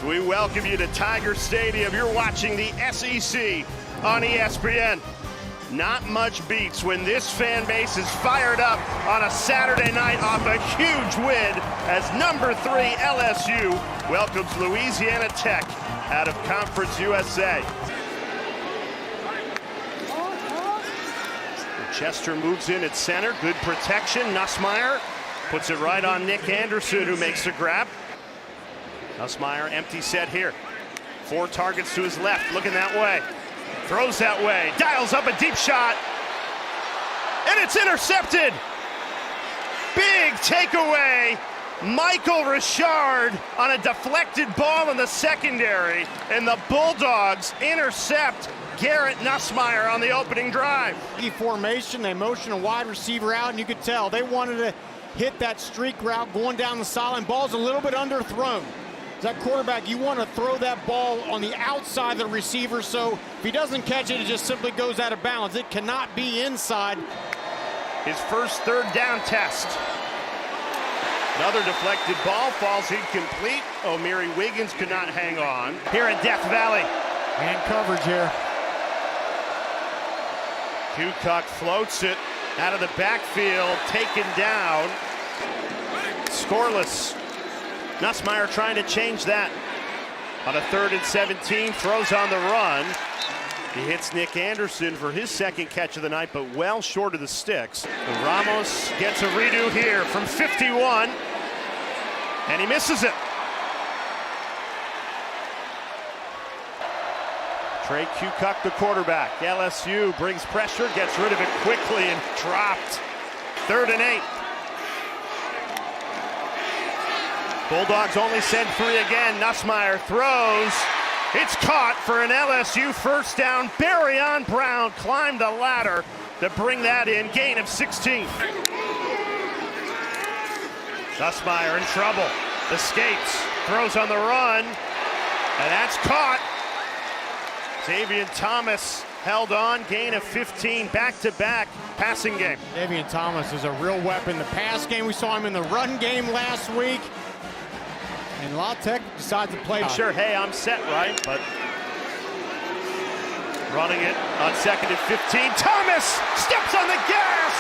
So we welcome you to Tiger Stadium. You're watching the SEC on ESPN. Not much beats when this fan base is fired up on a Saturday night off a huge win as number 3 LSU welcomes Louisiana Tech out of Conference USA. Chester moves in at center, good protection. Nussmeier puts it right on Nick Anderson, who makes the grab. Nussmeier empty set here. 4 targets to his left, looking that way. Throws that way, dials up a deep shot, and it's intercepted. Big takeaway. Michael Richard on a deflected ball in the secondary, and the Bulldogs intercept Garrett Nussmeier on the opening drive. Formation, they motion a wide receiver out, and you could tell they wanted to hit that streak route going down the sideline. Ball's a little bit underthrown. As that quarterback, you want to throw that ball on the outside of the receiver, so if he doesn't catch it, it just simply goes out of bounds. It cannot be inside. His first third down test. Another deflected ball falls incomplete. O'Meary Wiggins could not hang on. Here in Death Valley. And coverage here. Kukoc floats it out of the backfield, taken down. Scoreless. Nussmeier trying to change that. On a 3rd and 17, throws on the run. He hits Nick Anderson for his second catch of the night, but well short of the sticks. And Ramos gets a redo here from 51, and he misses it. Trey Kukoc, the quarterback. LSU brings pressure, gets rid of it quickly, and dropped. 3rd and 8. Bulldogs only send 3 again. Nussmeier throws. It's caught for an LSU first down. Barrion Brown climbed the ladder to bring that in. Gain of 16. Nussmeier in trouble. Escapes. Throws on the run. And that's caught. Davian Thomas held on. Gain of 15. Back-to-back passing game. Davian Thomas is a real weapon. The pass game, we saw him in the run game last week. And La Tech decides to play. Sure, hey, I'm set, right? But running it on 2nd and 15. Thomas steps on the gas.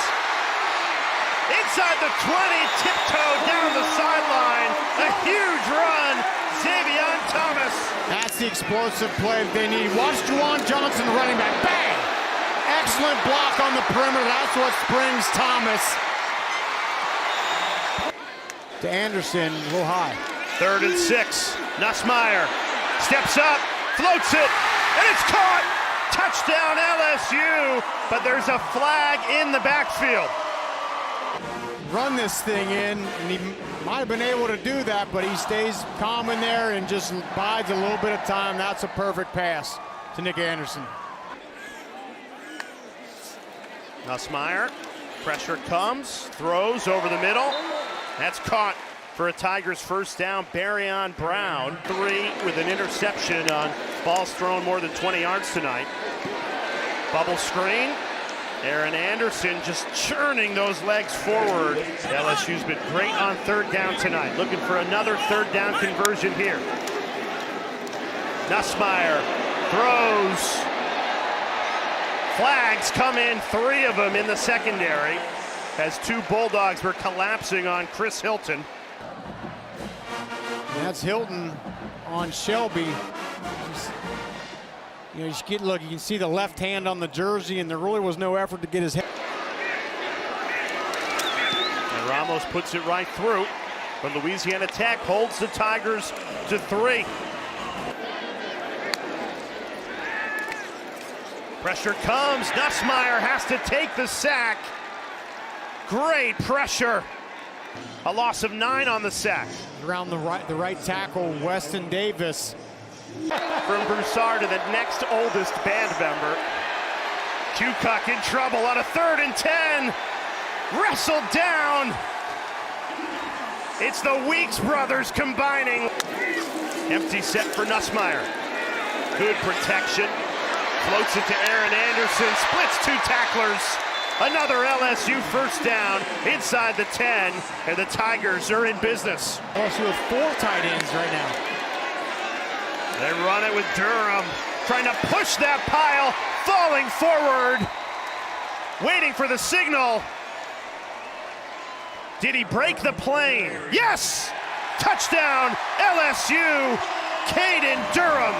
Inside the 20, tiptoe down the sideline. A huge run. Davion Thomas. That's the explosive play that they need. Watch Juwan Johnson, the running back. Bang! Excellent block on the perimeter. That's what springs Thomas. To Anderson, a little high. 3rd and 6. Nussmeier steps up, floats it, and it's caught. Touchdown LSU, but there's a flag in the backfield. Run this thing in, and he might have been able to do that, but he stays calm in there and just bides a little bit of time. That's a perfect pass to Nick Anderson. Nussmeier, pressure comes, throws over the middle. That's caught for a Tigers first down. Barrion Brown, 3 with an interception on balls thrown more than 20 yards tonight. Bubble screen. Aaron Anderson just churning those legs forward. LSU's been great on 3rd down tonight. Looking for another 3rd down conversion here. Nussmeier throws. Flags come in, 3 of them in the secondary, as 2 Bulldogs were collapsing on Chris Hilton. That's Hilton on Shelby. Look, you can see the left hand on the jersey, and there really was no effort to get his head. And Ramos puts it right through, but Louisiana Tech holds the Tigers to 3. Pressure comes. Nussmeier has to take the sack. Great pressure. A loss of 9 on the sack. Around the right tackle, Weston Davis. From Broussard to the next oldest band member. Kukoc in trouble on a 3rd and 10. Wrestled down. It's the Weeks brothers combining. Empty set for Nussmeier. Good protection. Floats it to Aaron Anderson. Splits 2 tacklers. Another LSU first down inside the 10, and the Tigers are in business. LSU with 4 tight ends right now. They run it with Durham, trying to push that pile, falling forward, waiting for the signal. Did he break the plane? Yes! Touchdown, LSU, Caden Durham.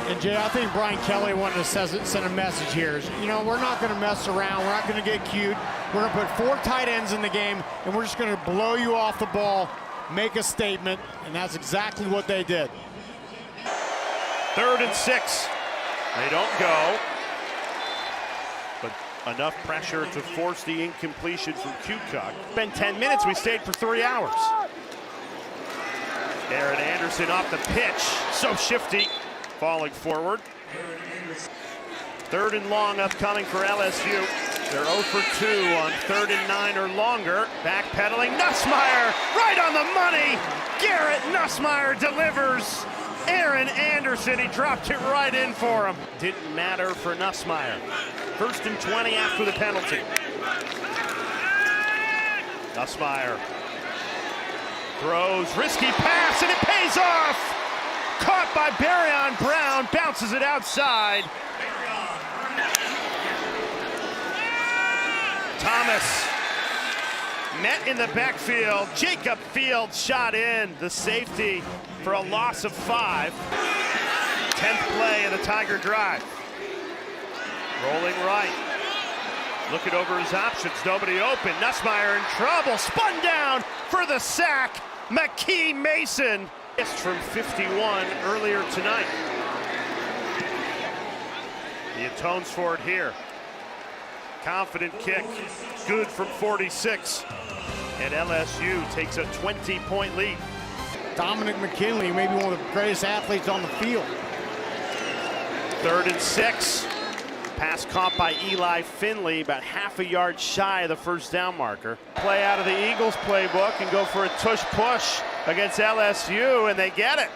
And Jay, I think Brian Kelly wanted to send a message here. You know, we're not going to mess around. We're not going to get cute. We're going to put 4 tight ends in the game, and we're just going to blow you off the ball, make a statement, and that's exactly what they did. 3rd and 6. They don't go, but enough pressure to force the incompletion from Cucock. It's been 10 minutes. We stayed for 3 hours. Aaron Anderson off the pitch. So shifty. Falling forward. 3rd and long upcoming for LSU. They're 0 for 2 on 3rd and 9 or longer. Backpedaling. Nussmeier right on the money. Garrett Nussmeier delivers. Aaron Anderson, he dropped it right in for him. Didn't matter for Nussmeier. 1st and 20 after the penalty. Nussmeier throws, risky pass, and it pays off. Caught by Barryon Brown, bounces it outside. Thomas met in the backfield. Jacob Fields shot in. The safety for a loss of 5. 10th play of the Tiger drive. Rolling right. Looking over his options. Nobody open. Nussmeier in trouble. Spun down for the sack. McKee Mason. From 51 earlier tonight. He atones for it here. Confident kick, good from 46. And LSU takes a 20-point lead. Dominic McKinley, maybe one of the greatest athletes on the field. 3rd and 6. Pass caught by Eli Finley, about half a yard shy of the first down marker. Play out of the Eagles playbook and go for a tush push against LSU, and they get it.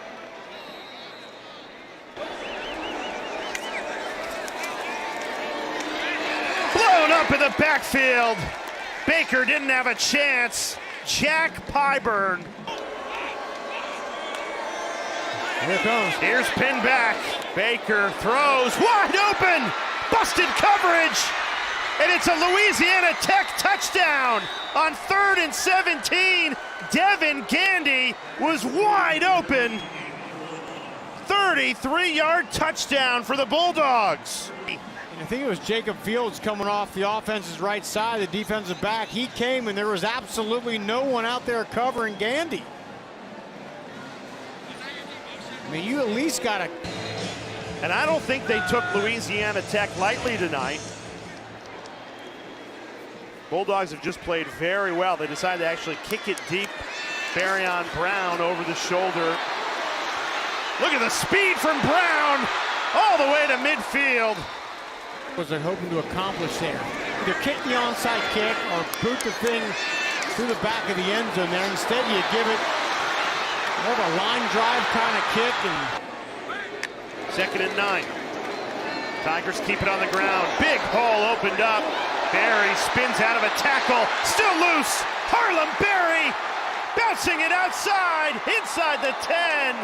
Blown up in the backfield. Baker didn't have a chance. Jack Pyburn. Here it comes. Here's pin back. Baker throws wide open. Busted coverage. And it's a Louisiana Tech touchdown on 3rd and 17. Devin Gandy was wide open. 33-yard touchdown for the Bulldogs. I think it was Jacob Fields coming off the offense's right side, the defensive back. He came, and there was absolutely no one out there covering Gandy. I mean, you at least got to... And I don't think they took Louisiana Tech lightly tonight. Bulldogs have just played very well. They decided to actually kick it deep. Barryon Brown over the shoulder. Look at the speed from Brown all the way to midfield. What was they hoping to accomplish there? Either kick the onside kick or boot the thing through the back of the end zone there. Instead, you give it more of a line drive kind of kick. And 2nd and 9. Tigers keep it on the ground. Big hole opened up. Berry spins out of a tackle. Still loose. Harlem Berry bouncing it outside, inside the 10.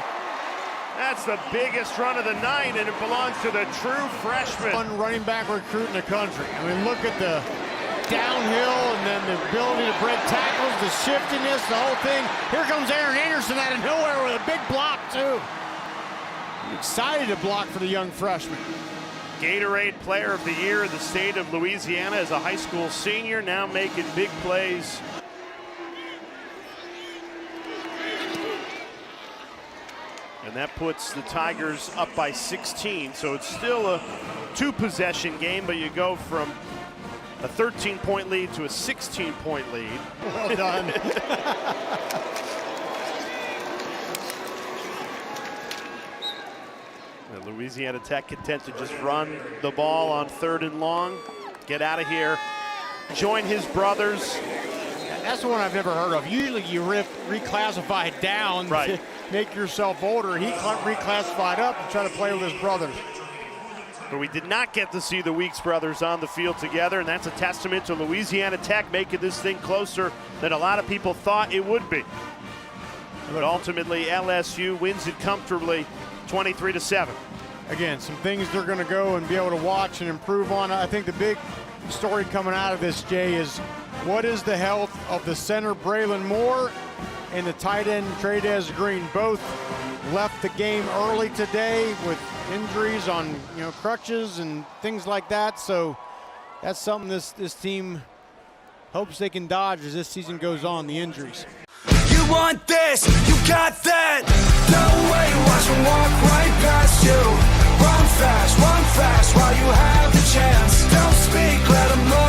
That's the biggest run of the night, and it belongs to the true freshman. One running back recruit in the country. I mean, look at the downhill and then the ability to break tackles, the shiftiness, the whole thing. Here comes Aaron Anderson out of nowhere with a big block, too. Excited to block for the young freshman. Gatorade Player of the Year in the state of Louisiana as a high school senior, now making big plays. And that puts the Tigers up by 16, so it's still a 2-possession game, but you go from a 13-point lead to a 16-point lead. Well done. Louisiana Tech content to just run the ball on 3rd and long, get out of here, join his brothers. That's the one I've never heard of. Usually you reclassify down to make yourself older. He reclassified up and try to play with his brothers. But we did not get to see the Weeks brothers on the field together, and that's a testament to Louisiana Tech making this thing closer than a lot of people thought it would be. But ultimately, LSU wins it comfortably, 23-7. Again, some things they're going to go and be able to watch and improve on. I think the big story coming out of this, Jay, is what is the health of the center Braylon Moore and the tight end Trey'Dez Green. Both left the game early today with injuries on crutches and things like that. So that's something this team hopes they can dodge as this season goes on, the injuries. You want this, you got that. No way, watch them walk right past you. Run fast while you have the chance. Don't speak, let them know.